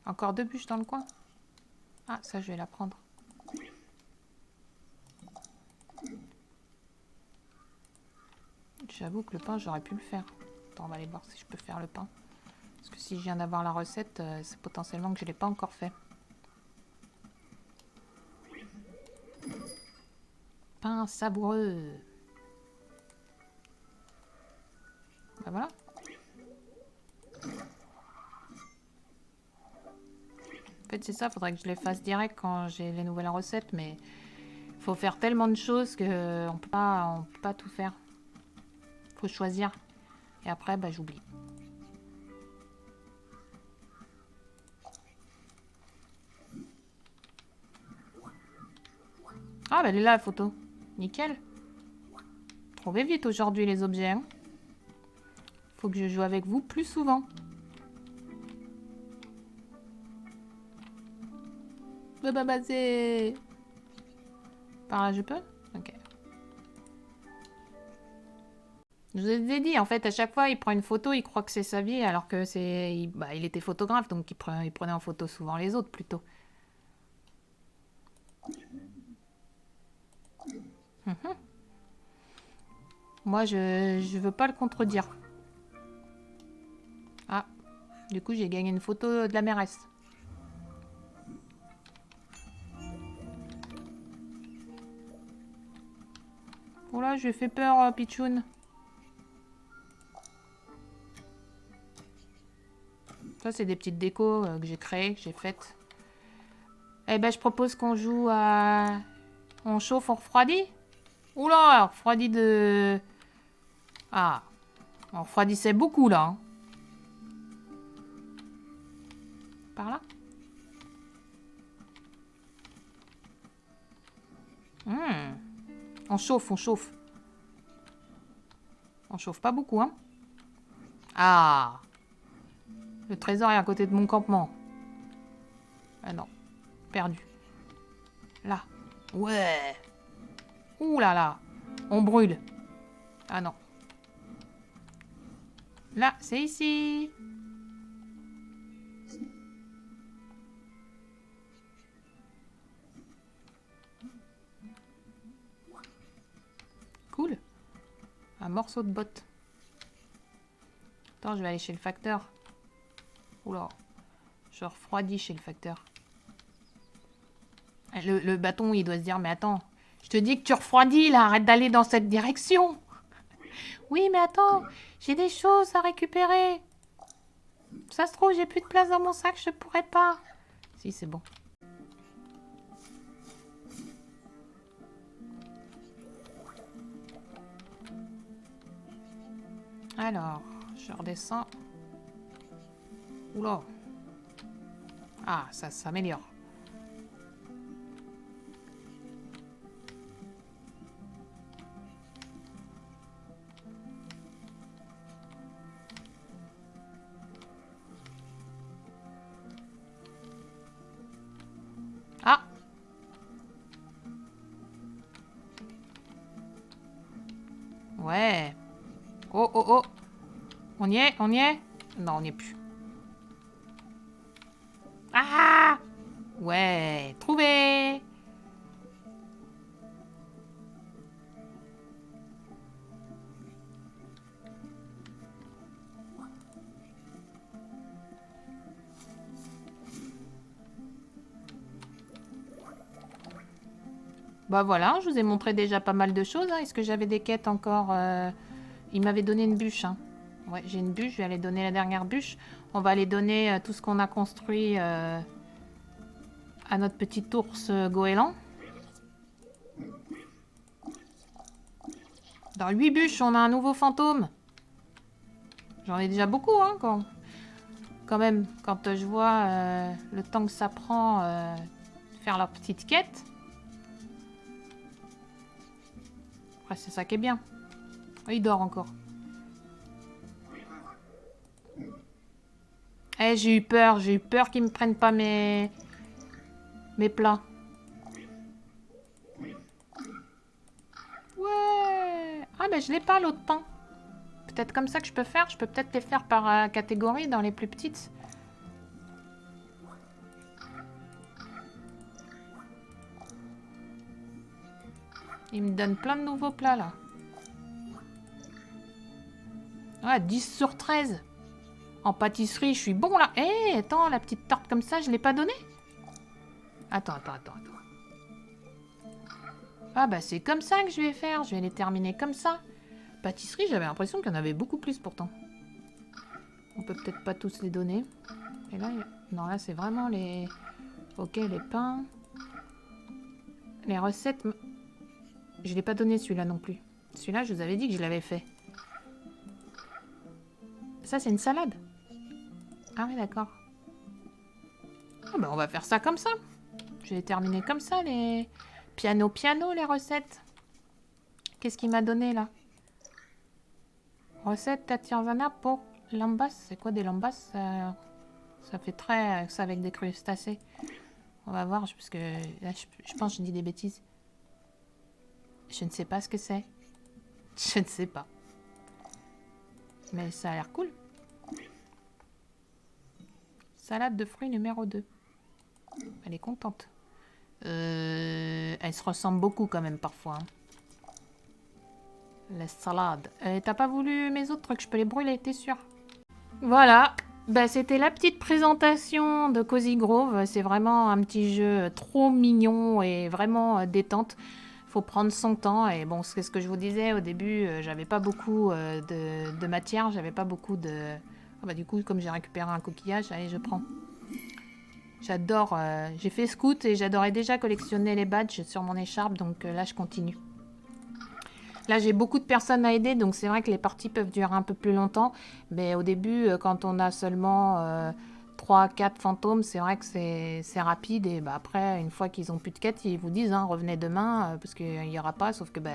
Encore 2 bûches dans le coin? Ah, ça, je vais la prendre. J'avoue que le pain, j'aurais pu le faire. Attends, on va aller voir si je peux faire le pain. Parce que si je viens d'avoir la recette, c'est potentiellement que je ne l'ai pas encore fait. Pain savoureux. Bah voilà. En fait, c'est ça, faudrait que je les fasse direct quand j'ai les nouvelles recettes, mais faut faire tellement de choses que on peut pas tout faire. Faut choisir. Et après, bah j'oublie. Ah, bah elle est là la photo. Nickel. Trouvez vite aujourd'hui les objets. Hein. Faut que je joue avec vous plus souvent. Bah c'est... Par là je peux? Ok. Je vous ai dit, en fait, à chaque fois, il prend une photo, il croit que c'est sa vie, alors que c'est... il était photographe, donc il prenait en photo souvent les autres, plutôt. Moi, je veux pas le contredire. Ah, du coup, j'ai gagné une photo de la mairesse. Oh là, je lui ai fait peur, Pichoun. Ça, c'est des petites décos que j'ai créées, que j'ai faites. Eh ben, je propose qu'on joue à... On chauffe, on refroidit? Oula, on refroidit de... Ah, on refroidissait beaucoup, là. Hein. Par là? On chauffe, on chauffe. On chauffe pas beaucoup, hein? Ah! Le trésor est à côté de mon campement. Ah non. Perdu. Là. Ouais! Ouh là là! On brûle. Ah non. Là, c'est ici. Cool. Un morceau de botte. Attends, je vais aller chez le facteur. Oula. Je refroidis chez le facteur. Le bâton, il doit se dire, mais attends, je te dis que tu refroidis, là, arrête d'aller dans cette direction. Oui, mais attends, j'ai des choses à récupérer. Ça se trouve, j'ai plus de place dans mon sac, je pourrais pas. Si, c'est bon. Alors, je redescends. Oula. Ah, ça s'améliore. Ah! Ouais. Oh, oh, oh. On y est? On y est? Non, on n'y est plus. Ah! Ouais, trouvé! Bah voilà, je vous ai montré déjà pas mal de choses. Hein. Est-ce que j'avais des quêtes encore Il m'avait donné une bûche. Hein. Ouais, j'ai une bûche, je vais aller donner la dernière bûche. On va aller donner tout ce qu'on a construit à notre petit ours goéland. Dans 8 bûches, on a un nouveau fantôme. J'en ai déjà beaucoup, hein, quand même. Quand je vois le temps que ça prend de faire leur petite quête. Après, c'est ça qui est bien. Oh, il dort encore. Eh, j'ai eu peur qu'ils me prennent pas mes plats. mais je l'ai pas l'autre pain. Peut-être comme ça que je peux faire. Je peux peut-être les faire par catégorie dans les plus petites. Il me donne plein de nouveaux plats là. Ouais, 10 sur 13. En pâtisserie, je suis bon là. Eh, attends, la petite tarte comme ça, je l'ai pas donnée? Attends. Ah bah c'est comme ça que je vais faire. Je vais les terminer comme ça. Pâtisserie, j'avais l'impression qu'il y en avait beaucoup plus pourtant. On peut peut-être pas tous les donner. Et là, non, là c'est vraiment les... Ok, les pains. Les recettes... Je l'ai pas donné celui-là non plus. Celui-là, je vous avais dit que je l'avais fait. Ça, c'est une salade. Ah oui, d'accord. Ah bah on va faire ça comme ça. Je vais terminer comme ça, les... Piano, les recettes. Qu'est-ce qu'il m'a donné, là? Recette Tatiana pour lambas. C'est quoi des lambas? Ça fait très... ça avec des crustacés. On va voir, parce que là, je pense que je dis des bêtises. Je ne sais pas ce que c'est. Je ne sais pas. Mais ça a l'air cool. Salade de fruits numéro 2. Elle est contente. Elle se ressemble beaucoup quand même parfois. Hein. La salade. T'as pas voulu mes autres trucs? Je peux les brûler, t'es sûr? Voilà. Bah, c'était la petite présentation de Cozy Grove. C'est vraiment un petit jeu trop mignon et vraiment détente. Faut prendre son temps. Et bon, c'est ce que je vous disais au début. J'avais pas beaucoup de matière. J'avais pas beaucoup de... Ah bah, du coup, comme j'ai récupéré un coquillage, allez, je prends. J'adore, j'ai fait scout et j'adorais déjà collectionner les badges sur mon écharpe, donc là je continue. Là j'ai beaucoup de personnes à aider, donc c'est vrai que les parties peuvent durer un peu plus longtemps, mais au début quand on a seulement 3-4 fantômes, c'est vrai que c'est rapide, et bah, après une fois qu'ils ont plus de quête, ils vous disent hein, revenez demain, parce qu'il n'y aura pas, sauf que bah,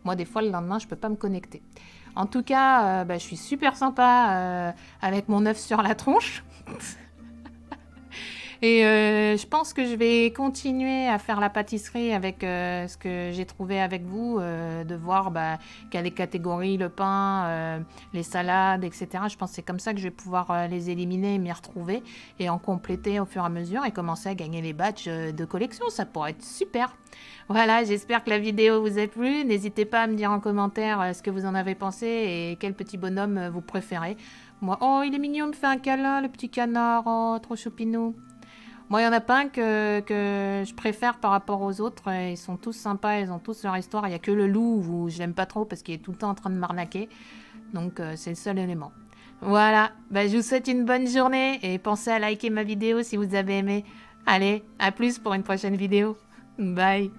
moi des fois le lendemain je peux pas me connecter. En tout cas, bah, je suis super sympa avec mon œuf sur la tronche. Et je pense que je vais continuer à faire la pâtisserie avec ce que j'ai trouvé avec vous, de voir bah, quelle est catégorie, le pain, les salades, etc. Je pense que c'est comme ça que je vais pouvoir les éliminer et m'y retrouver et en compléter au fur et à mesure et commencer à gagner les badges de collection. Ça pourrait être super. Voilà, j'espère que la vidéo vous a plu. N'hésitez pas à me dire en commentaire ce que vous en avez pensé et quel petit bonhomme vous préférez. Moi, oh, il est mignon, il me fait un câlin, le petit canard. Oh, trop choupinou. Moi, il y en a pas un que je préfère par rapport aux autres. Ils sont tous sympas, ils ont tous leur histoire. Il n'y a que le loup où je l'aime pas trop parce qu'il est tout le temps en train de m'arnaquer. Donc, c'est le seul élément. Voilà, bah, je vous souhaite une bonne journée et pensez à liker ma vidéo si vous avez aimé. Allez, à plus pour une prochaine vidéo. Bye.